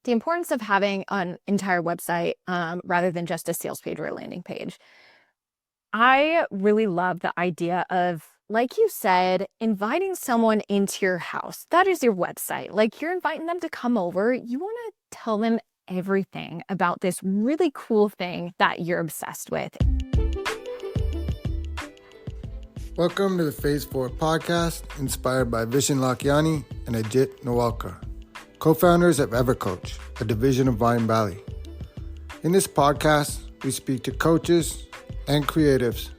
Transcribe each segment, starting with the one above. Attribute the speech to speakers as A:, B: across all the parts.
A: the importance of having an entire website rather than just a sales page or a landing page. I really love the idea of, like you said, inviting someone into your house. That is your website. Like you're inviting them to come over. You want to tell them everything about this really cool thing that you're obsessed with.
B: Welcome to the Phase 4 podcast, inspired by Vishen Lakiani and Ajit Nawalkar, co-founders of EverCoach, a division of Vine Valley. In this podcast, we speak to coaches and creatives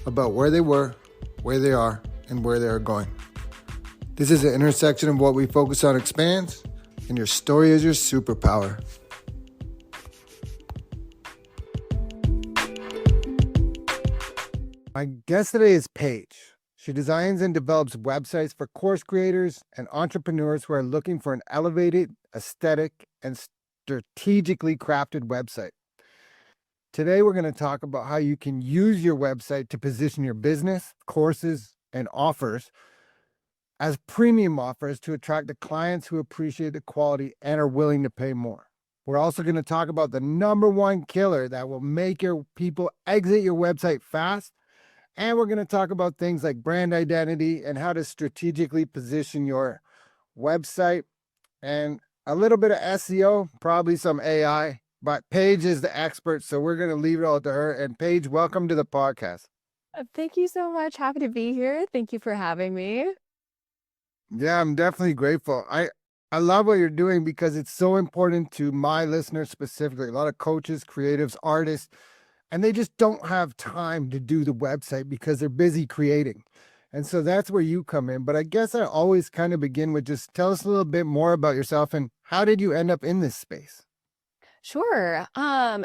B: about where they were, where they are, and where they are going. This is the intersection of what we focus on expands, and your story is your superpower. My guest today is Paige. She designs and develops websites for course creators and entrepreneurs who are looking for an elevated, aesthetic, and strategically crafted website. Today, we're going to talk about how you can use your website to position your business, courses, and offers as premium offers to attract the clients who appreciate the quality and are willing to pay more. We're also going to talk about the number one killer that will make your people exit your website fast. And we're going to talk about things like brand identity and how to strategically position your website and a little bit of SEO, probably some AI. But Paige is the expert, so we're going to leave it all to her. And Paige, welcome to the podcast.
A: Thank you so much. Happy to be here. Thank you for having me.
B: Yeah, I'm definitely grateful. I love what you're doing because it's so important to my listeners specifically. A lot of coaches, creatives, artists, and they just don't have time to do the website because they're busy creating. And so that's where you come in. But I guess I always kind of begin with just tell us a little bit more about yourself and how did you end up in this space?
A: Sure.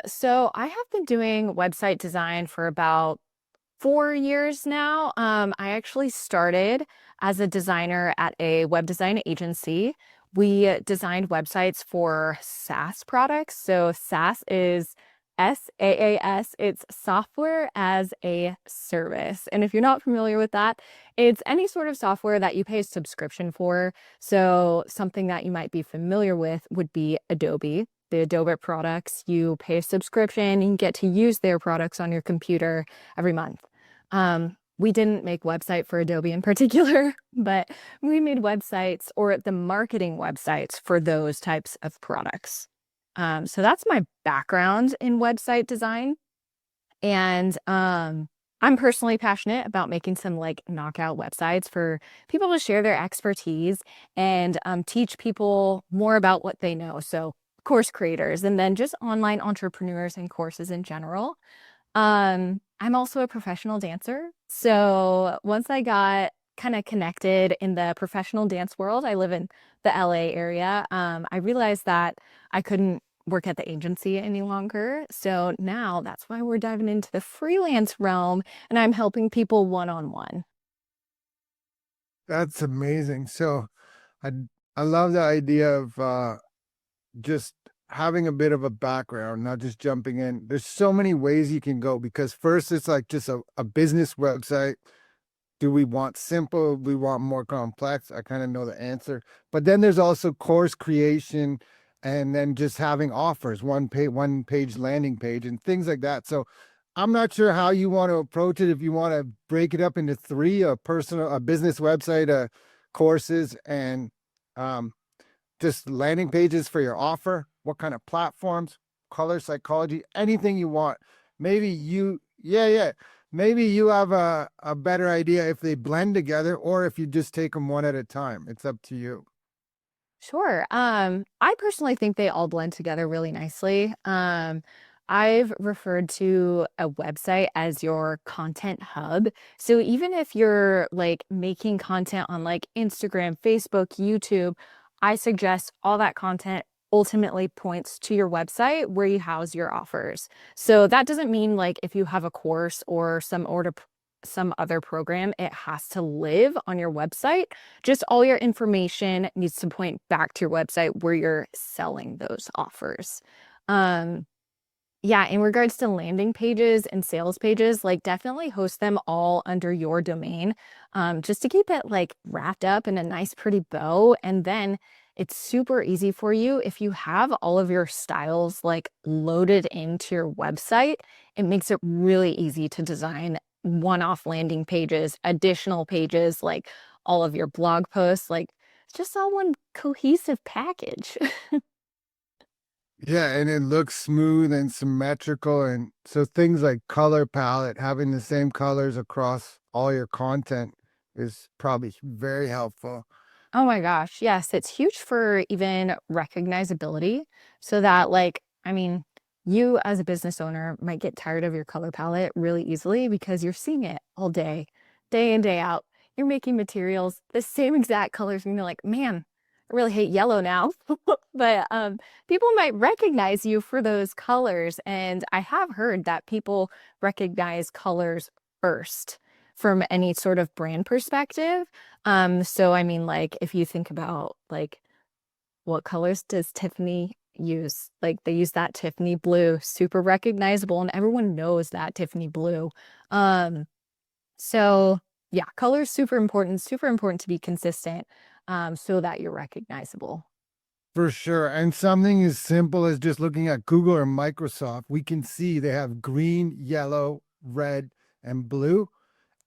A: So I have been doing website design for about 4 years now. I actually started as a designer at a web design agency. We designed websites for SaaS products. So SaaS is SaaS. It's software as a service. And if you're not familiar with that, it's any sort of software that you pay a subscription for. So something that you might be familiar with would be Adobe. The Adobe products, you pay a subscription, you get to use their products on your computer every month. We didn't make website for Adobe in particular, but we made websites or the marketing websites for those types of products. So that's my background in website design. And I'm personally passionate about making some like knockout websites for people to share their expertise and teach people more about what they know. So course creators and then just online entrepreneurs and courses in general. I'm also a professional dancer. So once I got kind of connected in the professional dance world, I live in the LA area. I realized that I couldn't work at the agency any longer. So now that's why we're diving into the freelance realm and I'm helping people one-on-one.
B: That's amazing. So I I love the idea of just having a bit of a background, not just jumping in. There's so many ways you can go because first it's like just a business website. Do we want simple? Do we want more complex? I kind of know the answer. But then there's also course creation and then just having offers, one page landing page and things like that. So I'm not sure how you want to approach it. If you want to break it up into three, a business website, courses, and um, just landing pages for your offer, what kind of platforms, color psychology, anything you want. Maybe maybe you have a better idea if they blend together or if you just take them one at a time. It's up to you.
A: Sure. I personally think they all blend together really nicely. I've referred to a website as your content hub. So even if you're like making content on like Instagram, Facebook, YouTube, I suggest all that content ultimately points to your website where you house your offers. So that doesn't mean like if you have a course or some other program, it has to live on your website. Just all your information needs to point back to your website where you're selling those offers. Um, yeah, in regards to landing pages and sales pages, like definitely host them all under your domain, just to keep it like wrapped up in a nice, pretty bow. And then it's super easy for you. If you have all of your styles like loaded into your website, it makes it really easy to design one-off landing pages, additional pages, like all of your blog posts, like it's just all one cohesive package.
B: Yeah, and it looks smooth and symmetrical. And so things like color palette, having the same colors across all your content is probably very helpful.
A: Oh my gosh, yes, it's huge for even recognizability so that like, I mean, you as a business owner might get tired of your color palette really easily because you're seeing it all day, day in, day out. You're making materials the same exact colors and you're like, man, I really hate yellow now. But people might recognize you for those colors. And I have heard that people recognize colors first from any sort of brand perspective. So I mean, like, if you think about like what colors does Tiffany use? Like they use that Tiffany blue, super recognizable, and everyone knows that Tiffany blue. Um, so yeah, color is super important to be consistent, so that you're recognizable.
B: For sure. And something as simple as just looking at Google or Microsoft, we can see they have green, yellow, red, and blue.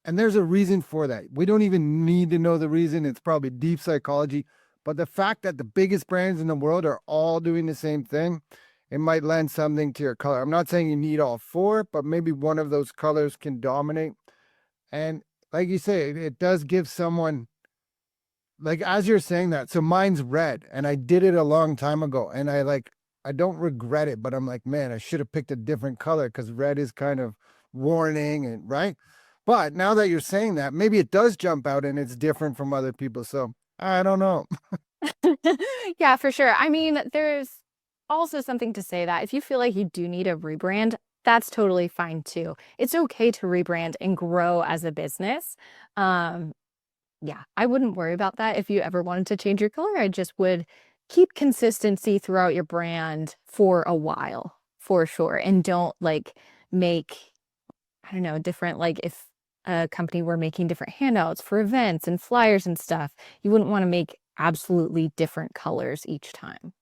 B: And there's a reason for that. We don't even need to know the reason. It's probably deep psychology. But the fact that the biggest brands in the world are all doing the same thing, it might lend something to your color. I'm not saying you need all four, but maybe one of those colors can dominate. And like you say, it does give someone, like as you're saying that, so mine's red and I did it a long time ago and I don't regret it, but I'm like, man, I should have picked a different color because red is kind of warning and right. But now that you're saying that, maybe it does jump out and it's different from other people. So I don't know.
A: Yeah, for sure. I mean, there's also something to say that if you feel like you do need a rebrand, that's totally fine too. It's okay to rebrand and grow as a business. Um, yeah, I wouldn't worry about that if you ever wanted to change your color. I just would keep consistency throughout your brand for a while, for sure. And don't like make, I don't know, different, like if a company were making different handouts for events and flyers and stuff, you wouldn't want to make absolutely different colors each time.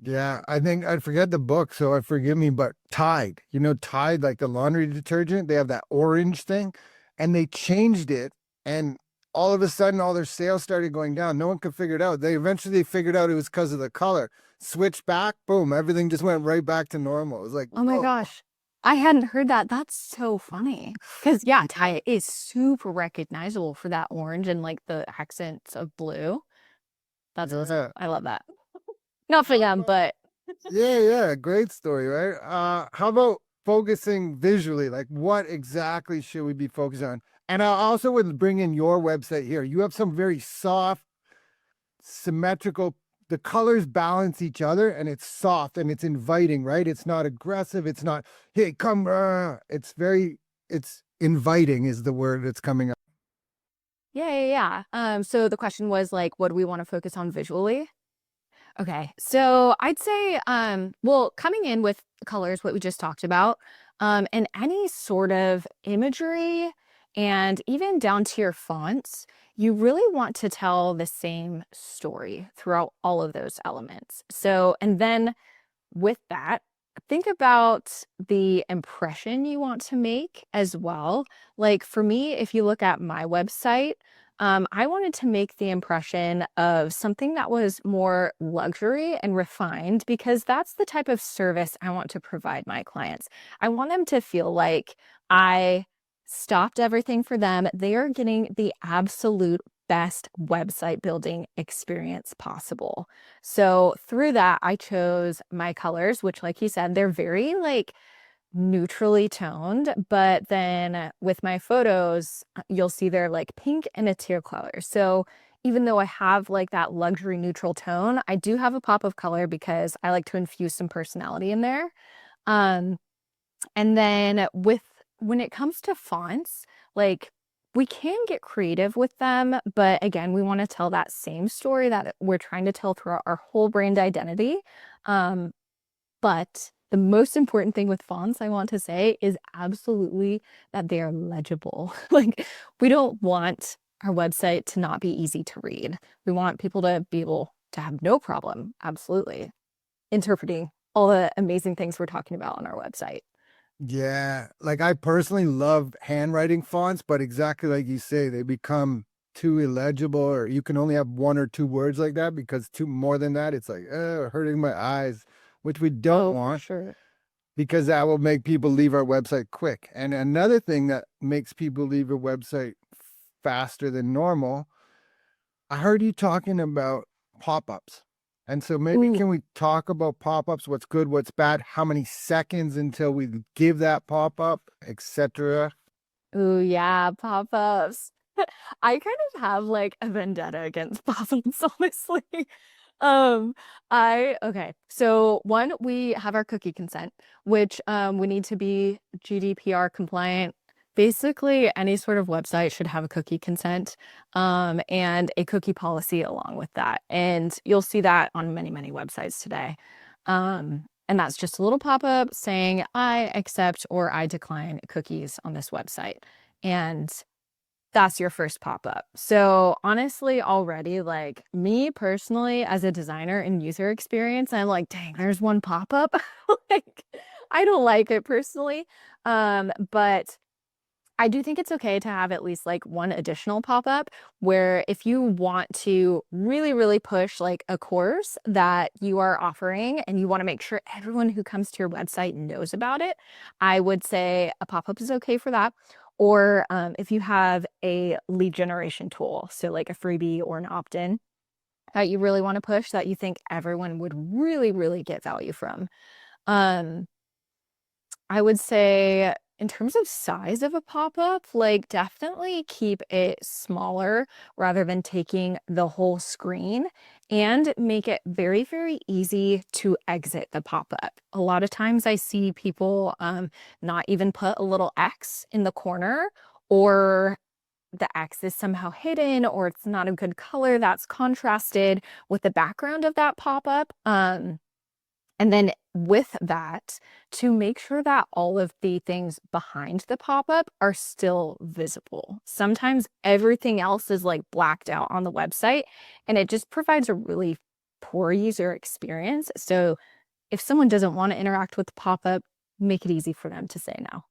B: Yeah, I think I forget the book, so forgive me, but Tide, Tide, like the laundry detergent, they have that orange thing and they changed it. And all of a sudden, all their sales started going down. No one could figure it out. They eventually figured out it was because of the color. Switched back, boom, everything just went right back to normal. It was like,
A: Oh my
B: whoa.
A: gosh. I hadn't heard that. That's so funny. Because, yeah, Thai is super recognizable for that orange and like the accents of blue. That's awesome.
B: Yeah.
A: I love that. Not for
B: How
A: them,
B: about,
A: but
B: yeah, yeah, great story, right? How about focusing visually? Like, what exactly should we be focused on? And I also would bring in your website here. You have some very soft, symmetrical, the colors balance each other and it's soft and it's inviting, right? It's not aggressive. It's not, hey, come, it's very, it's inviting is the word that's coming up.
A: yeah, yeah, yeah. So the question was like, what do we want to focus on visually? Okay. So I'd say, well, coming in with colors, what we just talked about, and any sort of imagery and even down to your fonts, you really want to tell the same story throughout all of those elements. So, and then with that, think about the impression you want to make as well. Like for me, if you look at my website, I wanted to make the impression of something that was more luxury and refined because that's the type of service I want to provide my clients. I want them to feel like I stopped everything for them. They are getting the absolute best website building experience possible. So through that, I chose my colors, which, like you said, they're very like neutrally toned. But then with my photos, you'll see they're like pink and a teal color. So even though I have like that luxury neutral tone, I do have a pop of color because I like to infuse some personality in there. Um, and then with when it comes to fonts, like we can get creative with them, but again, we want to tell that same story that we're trying to tell throughout our whole brand identity. Um, but the most important thing with fonts, I want to say, is absolutely that they are legible. We don't want our website to not be easy to read. We want people to be able to have no problem, absolutely, interpreting all the amazing things we're talking about on our website.
B: Yeah, like I personally love handwriting fonts, but exactly like you say, they become too illegible, or you can only have one or two words like that because two more than that, it's like hurting my eyes, which we don't
A: Oh, for
B: want
A: sure.
B: because that will make people leave our website quick. And another thing that makes people leave a website faster than normal, I heard you talking about pop-ups. And so maybe
A: Ooh,
B: can we talk about pop-ups, what's good, what's bad, how many seconds until we give that pop-up, etc.
A: ooh, yeah, pop-ups. I kind of have like a vendetta against pop-ups, honestly. Um, okay. So one, we have our cookie consent, which we need to be GDPR compliant. Basically, any sort of website should have a cookie consent, and a cookie policy along with that. And you'll see that on many, many websites today. And that's just a little pop-up saying I accept or I decline cookies on this website. And that's your first pop-up. So honestly, already, like me personally, as a designer and user experience, I'm like, dang, there's one pop-up. Like, I don't like it personally. But I do think it's okay to have at least like one additional pop-up where if you want to really, really push like a course that you are offering and you want to make sure everyone who comes to your website knows about it, I would say a pop-up is okay for that. Or if you have a lead generation tool, so like a freebie or an opt-in that you really want to push that you think everyone would really, really get value from. Um, I would say in terms of size of a pop-up, like definitely keep it smaller rather than taking the whole screen and make it very, very easy to exit the pop-up. A lot of times I see people not even put a little X in the corner, or the X is somehow hidden, or it's not a good color that's contrasted with the background of that pop-up. And then with that, to make sure that all of the things behind the pop-up are still visible. Sometimes everything else is like blacked out on the website, and it just provides a really poor user experience. So if someone doesn't want to interact with the pop-up, make it easy for them to say no.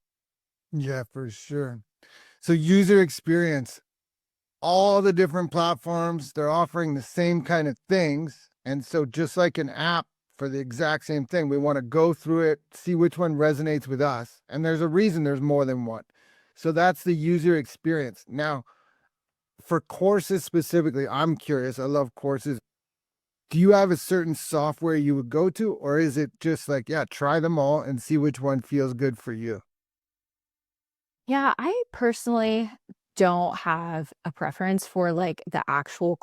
B: Yeah, for sure. So user experience, all the different platforms, they're offering the same kind of things. And so just like an app for the exact same thing, we want to go through it, see which one resonates with us. And there's a reason there's more than one. So that's the user experience. Now, for courses specifically, I'm curious. I love courses. Do you have a certain software you would go to, or is it just like, yeah, try them all and see which one feels good for you?
A: Yeah, I personally don't have a preference for like the actual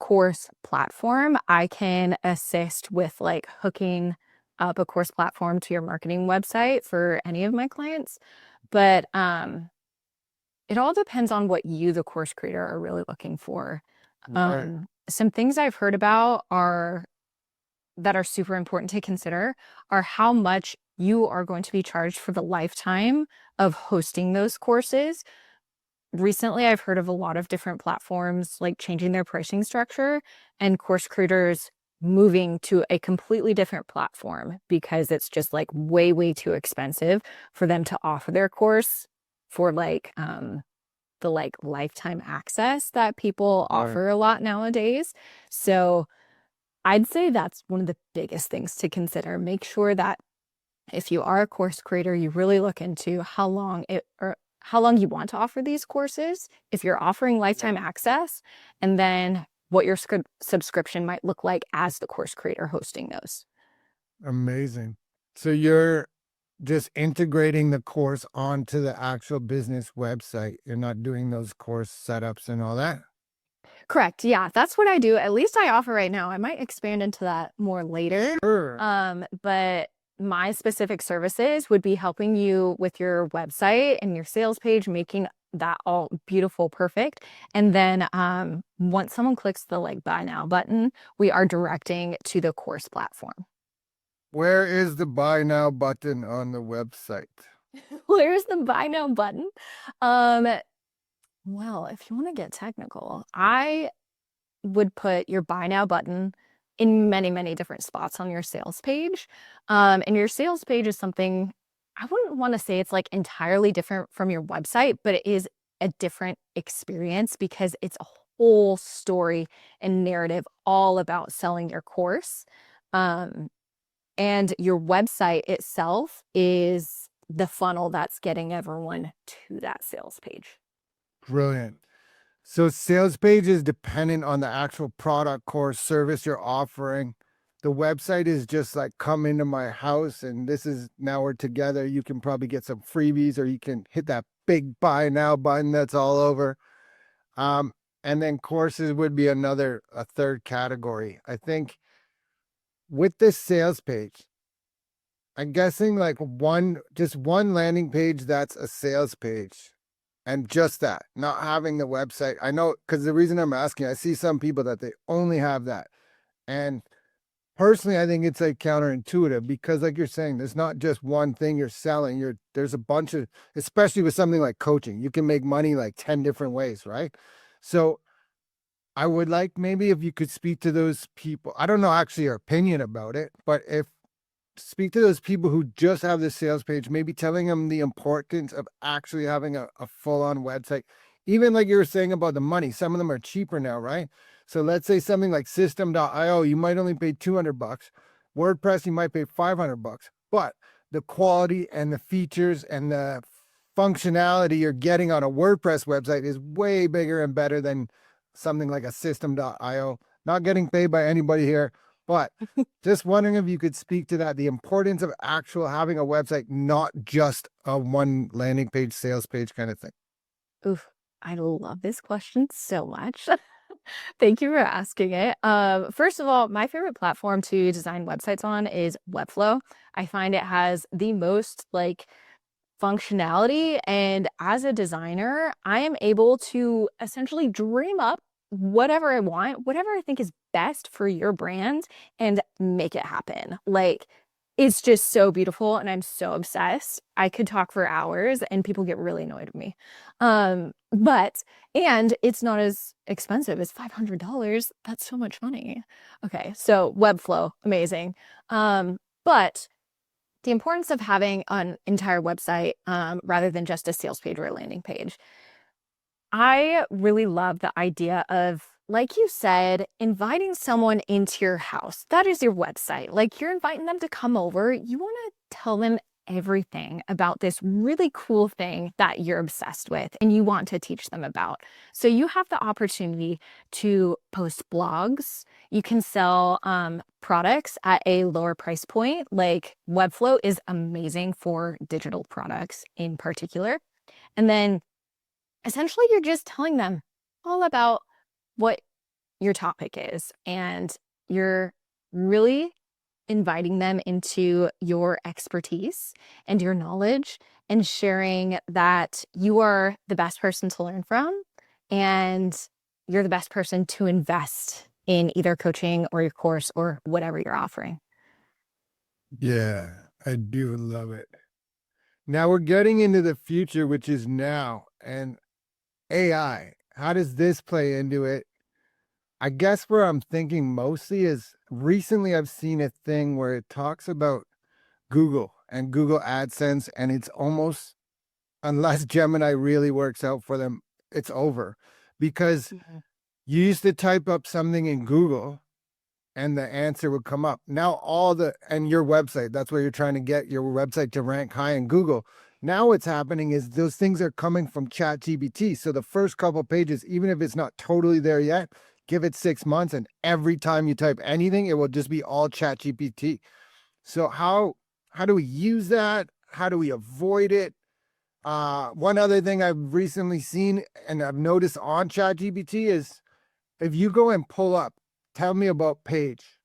A: course platform. I can assist with like hooking up a course platform to your marketing website for any of my clients, but it all depends on what you, the course creator, are really looking for.
B: Right.
A: Some things I've heard about are that are super important to consider are how much you are going to be charged for the lifetime of hosting those courses. Recently, I've heard of a lot of different platforms like changing their pricing structure and course creators moving to a completely different platform because it's just like way, way too expensive for them to offer their course for like the like lifetime access that people
B: Right.
A: offer a lot nowadays. So I'd say that's one of the biggest things to consider. Make sure that if you are a course creator, you really look into how long it or how long you want to offer these courses, if you're offering
B: Yeah.
A: lifetime access, and then what your subscription might look like as the course creator hosting those.
B: Amazing. So you're just integrating the course onto the actual business website. You're not doing those course setups and all that.
A: Correct. Yeah, that's what I do. At least I offer right now. I might expand into that more later.
B: Sure.
A: But my specific services would be helping you with your website and your sales page, making that all beautiful, perfect. And then once someone clicks the like buy now button, we are directing to the course platform.
B: Where is the buy now button on the website?
A: Where's the buy now button? Um, well, if you want to get technical, I would put your buy now button in many, many different spots on your sales page. And your sales page is something I wouldn't want to say it's like entirely different from your website, but it is a different experience because it's a whole story and narrative all about selling your course. Um, and your website itself is the funnel that's getting everyone to that sales page.
B: Brilliant. So sales page is dependent on the actual product, course, service you're offering. The website is just like, come into my house and this is, now we're together. You can probably get some freebies, or you can hit that big buy now button that's all over. Um, and then courses would be a third category. I think with this sales page, I'm guessing like just one landing page that's a sales page, and just that, not having the website. I know, because the reason I'm asking, I see some people that they only have that. And personally, I think it's like counterintuitive, because like you're saying, there's not just one thing you're selling. There's a bunch of, especially with something like coaching, you can make money like 10 different ways, right? So I would like, maybe if you could speak to those people. I don't know actually your opinion about it, but if speak to those people who just have this sales page, maybe telling them the importance of actually having a full-on website. Even like you were saying about the money, some of them are cheaper now, right? So let's say something like system.io, you might only pay $200. WordPress, you might pay $500, but the quality and the features and the functionality you're getting on a WordPress website is way bigger and better than something like a system.io. Not getting paid by anybody here, but just wondering if you could speak to that, the importance of actual having a website, not just a one landing page, sales page kind of thing.
A: Oof, I love this question so much. Thank you for asking it. First of all, my favorite platform to design websites on is Webflow. I find it has the most like functionality. And as a designer, I am able to essentially dream up whatever I want, whatever I think is best for your brand, and make it happen. Like, it's just so beautiful and I'm so obsessed. I could talk for hours and people get really annoyed with me. But and it's not as expensive as $500. That's so much money. Okay, so Webflow, amazing. But the importance of having an entire website rather than just a sales page or a landing page. I really love the idea of, like you said, inviting someone into your house. That is your website. Like, you're inviting them to come over. You want to tell them everything about this really cool thing that you're obsessed with and you want to teach them about. So you have the opportunity to post blogs. You can sell products at a lower price point. Like, Webflow is amazing for digital products in particular. And then essentially you're just telling them all about what your topic is, and you're really inviting them into your expertise and your knowledge, and sharing that you are the best person to learn from, and you're the best person to invest in either coaching or your course or whatever you're offering.
B: Yeah, I do love it. Now we're getting into the future, which is now, and AI. How does this play into it? I guess where I'm thinking mostly is, recently I've seen a thing where it talks about Google and Google AdSense, and it's almost, unless Gemini really works out for them, it's over. Because
A: Mhm.
B: you used to type up something in Google and the answer would come up. Now and your website, that's where you're trying to get your website to rank high in Google. Now what's happening is those things are coming from ChatGPT. So the first couple pages, even if it's not totally there yet, give it 6 months, and every time you type anything, it will just be all ChatGPT. So how do we use that? How do we avoid it? One other thing I've recently seen and I've noticed on ChatGPT is, if you go and pull up, tell me about Paige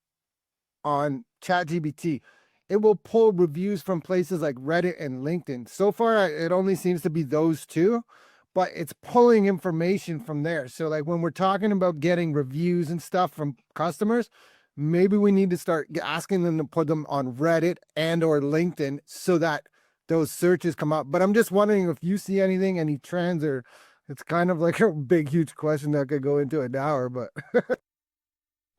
B: on ChatGPT, it will pull reviews from places like Reddit and LinkedIn. So far, it only seems to be those two, but it's pulling information from there. So, like when we're talking about getting reviews and stuff from customers, maybe we need to start asking them to put them on Reddit and or LinkedIn so that those searches come up. But I'm just wondering if you see anything, any trends, or it's kind of like a big, huge question that could go into an hour, but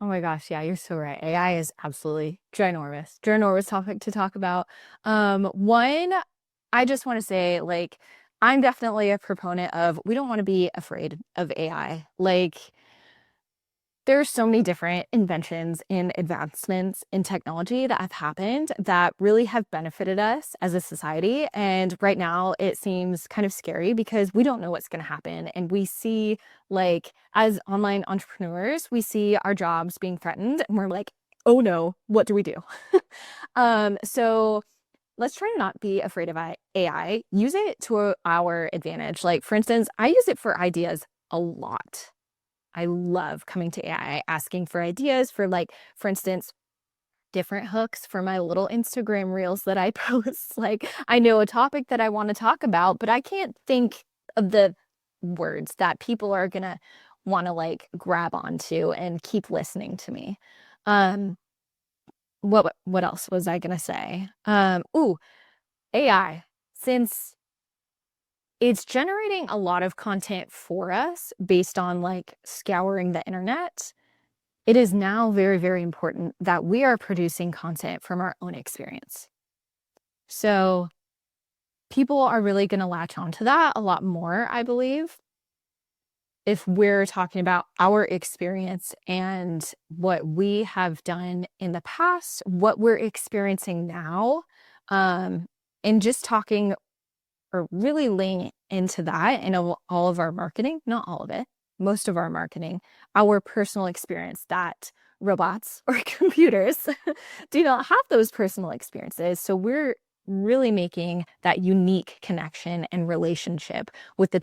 A: Oh my gosh, yeah, you're so right. AI is absolutely ginormous. Ginormous topic to talk about. One, I just want to say, like, I'm definitely a proponent of we don't want to be afraid of AI. Like, there's so many different inventions and advancements in technology that have happened that really have benefited us as a society. And right now it seems kind of scary because we don't know what's going to happen. And we see, like, as online entrepreneurs, we see our jobs being threatened and we're like, oh no, what do we do? So let's try to not be afraid of AI. Use it to our advantage. Like, for instance, I use it for ideas a lot. I love coming to AI, asking for ideas for, like, for instance, different hooks for my little Instagram reels that I post. Like, I know a topic that I want to talk about, but I can't think of the words that people are gonna want to like grab onto and keep listening to me. Um, what else was I gonna say? AI. Since it's generating a lot of content for us based on like scouring the internet, it is now very, very important that we are producing content from our own experience. So people are really going to latch onto that a lot more, I believe, if we're talking about our experience and what we have done in the past, what we're experiencing now, um, and just talking or really laying into that in all of our marketing, not all of it, most of our marketing, our personal experience that robots or computers do not have those personal experiences. So we're really making that unique connection and relationship with the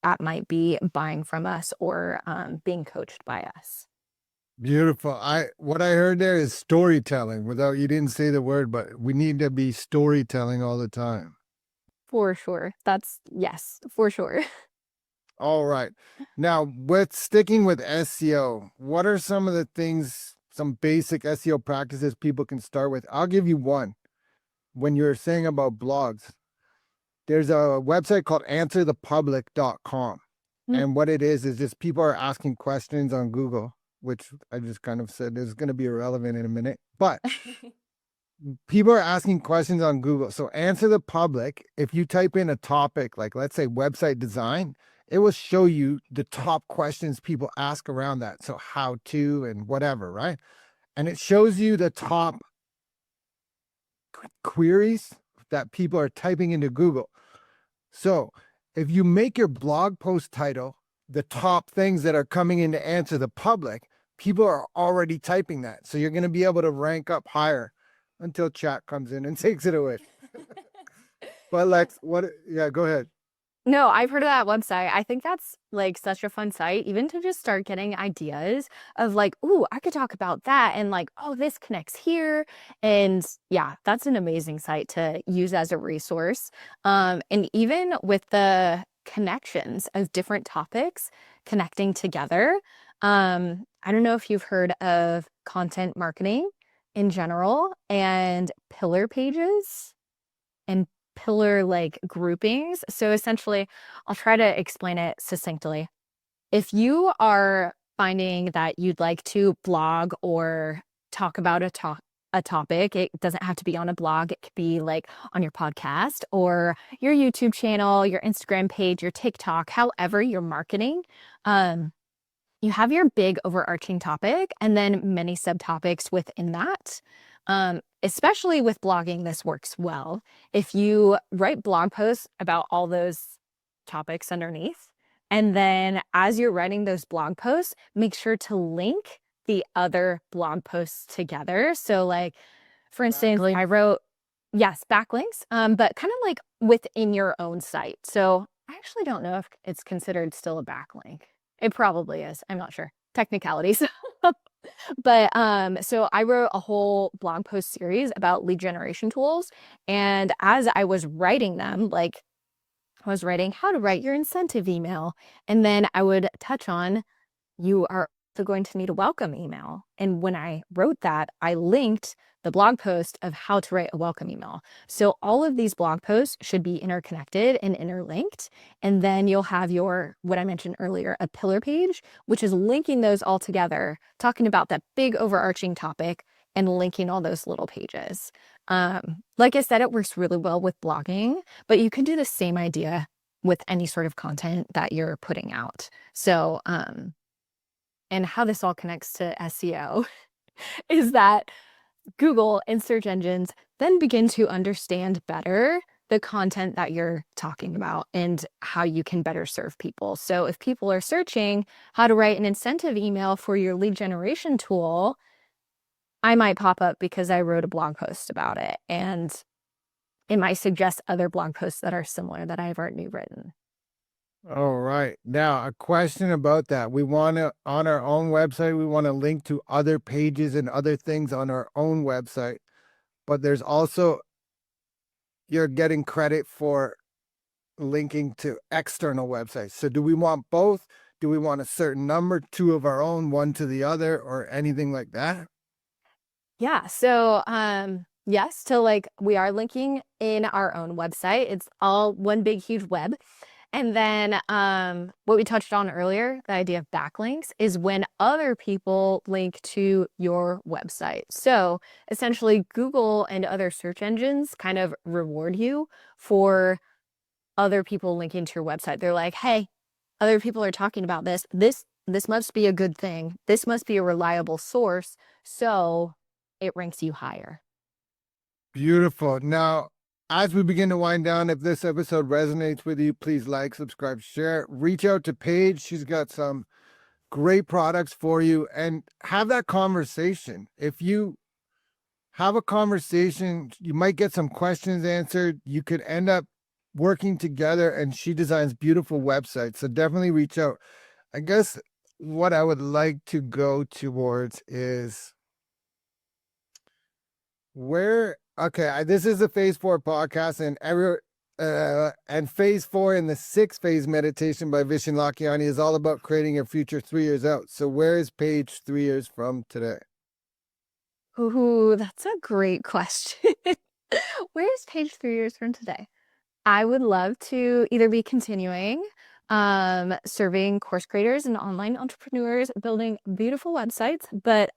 A: that might be buying from us or being coached by us.
B: Beautiful. What I heard there is storytelling. Without you didn't say the word, but we need to be storytelling all the time.
A: For sure. That's yes, for sure.
B: All right. Now, with sticking with SEO, what are some of the things, some basic SEO practices people can start with? I'll give you one. When you're saying about blogs, there's a website called answerthepublic.com.
A: Mm.
B: And what it is just people are asking questions on Google, which I just kind of said is going to be irrelevant in a minute. But people are asking questions on Google. So answer the public. If you type in a topic, like let's say website design, it will show you the top questions people ask around that. So how to and whatever, right? And it shows you the top queries that people are typing into Google. So if you make your blog post title the top things that are coming in to answer the public, people are already typing that. So you're going to be able to rank up higher until chat comes in and takes it away. But Lex, what? Yeah, go ahead.
A: No, I've heard of that website. I think that's like such a fun site, even to just start getting ideas of like, ooh, I could talk about that and like, oh, this connects here. And yeah, that's an amazing site to use as a resource. And even with the connections of different topics connecting together. I don't know if you've heard of content marketing in general and pillar pages and pillar like groupings. So essentially, I'll try to explain it succinctly. If you are finding that you'd like to blog or talk about a topic, it doesn't have to be on a blog. It could be like on your podcast or your YouTube channel, your Instagram page, your TikTok, however you're marketing. Um, you have your big overarching topic and then many subtopics within that. Especially with blogging, this works well. If you write blog posts about all those topics underneath, and then as you're writing those blog posts, make sure to link the other blog posts together. So, like, for instance, like I wrote, yes, backlinks, but kind of like within your own site. So I actually don't know if it's considered still a backlink. It probably is. I'm not sure. Technicalities. But so I wrote a whole blog post series about lead generation tools. And as I was writing them, like I was writing how to write your incentive email. And then I would touch on you are also going to need a welcome email. And when I wrote that, I linked the blog post of how to write a welcome email. So all of these blog posts should be interconnected and interlinked. And then you'll have your, what I mentioned earlier, a pillar page, which is linking those all together, talking about that big overarching topic and linking all those little pages. Like I said, it works really well with blogging, but you can do the same idea with any sort of content that you're putting out. So, and how this all connects to SEO is that Google and search engines then begin to understand better the content that you're talking about and how you can better serve people. So if people are searching how to write an incentive email for your lead generation tool, I might pop up because I wrote a blog post about it. And it might suggest other blog posts that are similar that I've already written.
B: All right. Now, a question about that. We want to, on our own website, we want to link to other pages and other things on our own website. But there's also, you're getting credit for linking to external websites. So do we want both? Do we want a certain number, two of our own, one to the other, or anything like that?
A: Yeah. So, yes, to like we are linking in our own website. It's all one big, huge web. And then what we touched on earlier, the idea of backlinks, is when other people link to your website. So essentially, Google and other search engines kind of reward you for other people linking to your website. They're like, hey, other people are talking about this. This must be a good thing. This must be a reliable source. So it ranks you higher.
B: Beautiful. Now, as we begin to wind down, if this episode resonates with you, please like, subscribe, share, reach out to Paige. She's got some great products for you, and have that conversation. If you have a conversation, you might get some questions answered. You could end up working together, and she designs beautiful websites. So definitely reach out. I guess what I would like to go towards is where, okay, this is the phase 4 podcast, and phase 4 in the 6 phase meditation by Vishen Lakhiani is all about creating your future 3 years out. So where is Paige 3 years from today?
A: Ooh, that's a great question. Where is Paige 3 years from today? I would love to either be continuing serving course creators and online entrepreneurs, building beautiful websites. But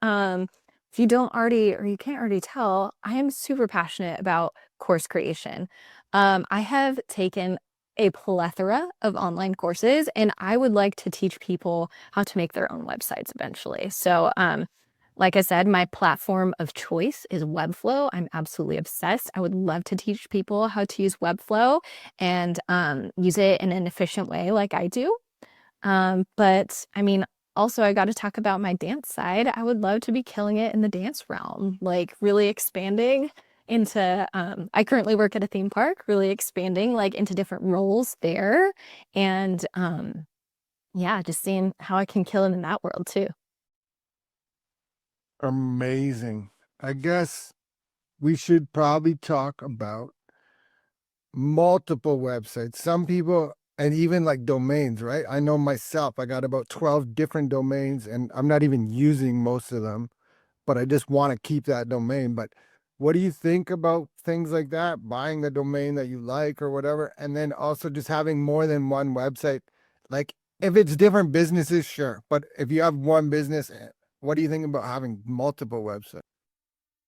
A: if you don't already, or you can't already tell, I am super passionate about course creation. I have taken a plethora of online courses, and I would like to teach people how to make their own websites eventually. So like I said, my platform of choice is Webflow. I'm absolutely obsessed. I would love to teach people how to use Webflow and use it in an efficient way like I do. But I mean, also, I got to talk about my dance side. I would love to be killing it in the dance realm, like really expanding into, I currently work at a theme park, really expanding like into different roles there. And yeah, just seeing how I can kill it in that world too.
B: Amazing. I guess we should probably talk about multiple websites. Some people, and even like domains, right? I know myself, I got about 12 different domains, and I'm not even using most of them, but I just want to keep that domain. But what do you think about things like that? Buying the domain that you like or whatever, and then also just having more than one website. Like if it's different businesses, sure. But if you have one business, what do you think about having multiple websites?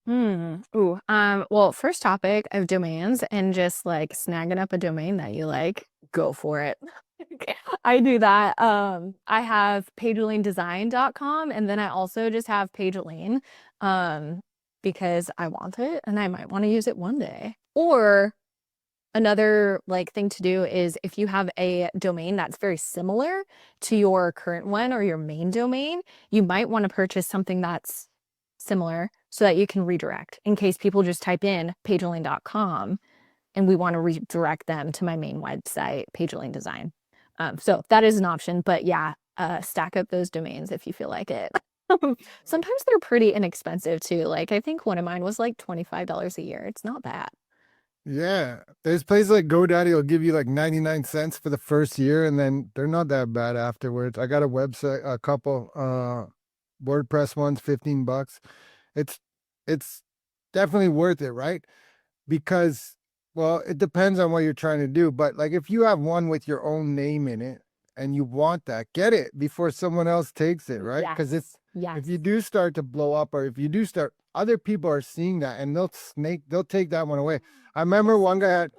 A: Ooh. Well, first topic of domains and just like snagging up a domain that you like, go for it. I do that. I have pageleendesign.com, and then I also just have Pageline because I want it and I might want to use it one day. Or another like thing to do is if you have a domain that's very similar to your current one or your main domain, you might want to purchase something that's similar so that you can redirect in case people just type in pageline.com and we want to redirect them to my main website, Pageline Design. So that is an option, but yeah, stack up those domains if you feel like it. Sometimes they're pretty inexpensive too. Like I think one of mine was like $25 a year. It's not bad.
B: Yeah, there's places like GoDaddy will give you like 99 cents for the first year, and then they're not that bad afterwards. I got a website, a couple WordPress ones, $15. It's it's definitely worth it, right? Because, well, it depends on what you're trying to do. But like if you have one with your own name in it and you want that, get it before someone else takes it, right? Because
A: Yes.
B: if
A: Yes.
B: you do start to blow up, or if you do start, other people are seeing that and they'll take that one away. I remember one guy had,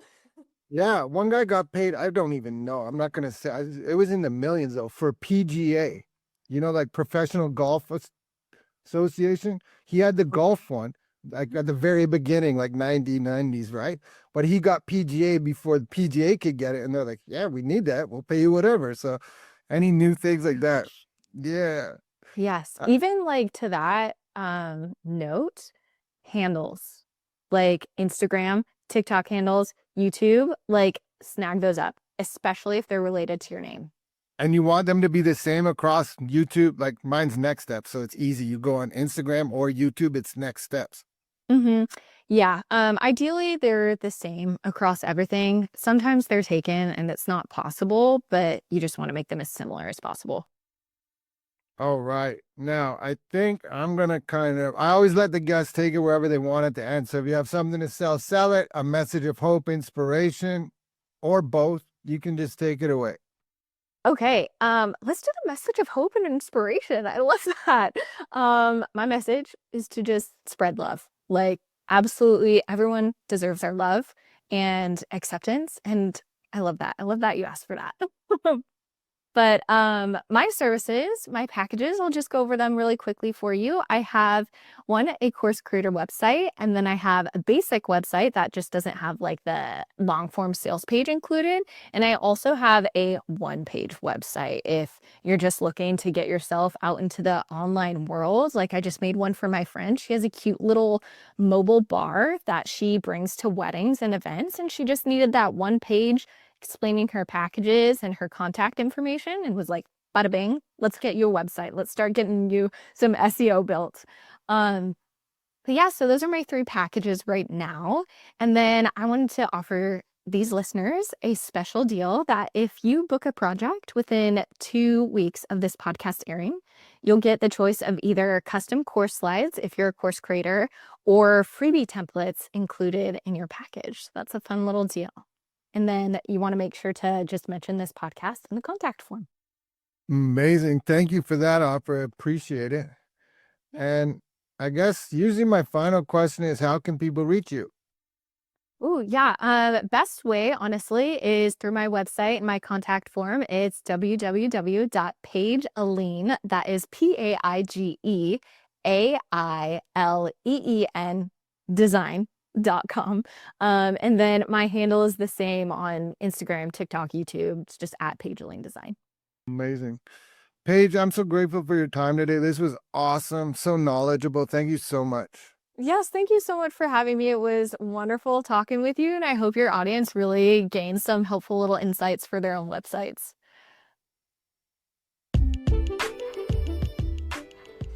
B: yeah, one guy got paid. I don't even know. I'm not gonna say it was in the millions though for PGA, like Professional Golf Association. He had the golf one, like at the very beginning, like 1990s, right? But he got PGA before the PGA could get it, and they're like, "Yeah, we need that. We'll pay you whatever." So, any new things like that, yeah.
A: Yes.
B: Uh,
A: Even like to that note, handles like Instagram, TikTok handles, YouTube, like snag those up, especially if they're related to your name.
B: and you want them to be the same across YouTube. Like mine's Next Step, so it's easy. You go on Instagram or YouTube, it's Next Steps.
A: Yeah. Ideally they're the same across everything. Sometimes they're taken and it's not possible, but you just want to make them as similar as possible.
B: All right. Now, I think I'm going to I always let the guests take it wherever they want it to end. So if you have something to sell, sell it. A message of hope, inspiration, or both, you can just take it away.
A: Okay, let's do the message of hope and inspiration. I love that. My message is to just spread love. Like, absolutely everyone deserves our love and acceptance. And I love that. I love that you asked for that. But my services, my packages, I'll just go over them really quickly for you. I have a course creator website, and then I have a basic website that just doesn't have like the long form sales page included. And I also have a one-page website if you're just looking to get yourself out into the online world. Like I just made one for my friend. She has a cute little mobile bar that she brings to weddings and events, and she just needed that one page explaining her packages and her contact information and was like, bada bing, let's get you a website. Let's start getting you some SEO built. Um, but yeah, so those are my three packages right now. And then I wanted to offer these listeners a special deal that if you book a project within 2 weeks of this podcast airing, you'll get the choice of either custom course slides if you're a course creator or freebie templates included in your package. So that's a fun little deal. And then you want to make sure to just mention this podcast in the contact form.
B: Amazing. Thank you for that offer. Appreciate it.
A: Yeah.
B: And I guess usually my final question is, how can people reach you?
A: Oh, yeah. Best way, honestly, is through my website and my contact form. It's www.paigeaileen, that is PAIGEAILEEN design.com. And then my handle is the same on Instagram, TikTok, YouTube. It's just at Paige Aileen Design.
B: Amazing. Paige, I'm so grateful for your time today. This was awesome. So knowledgeable. Thank you so much.
A: Yes, thank you so much for having me. It was wonderful talking with you, and I hope your audience really gains some helpful little insights for their own websites.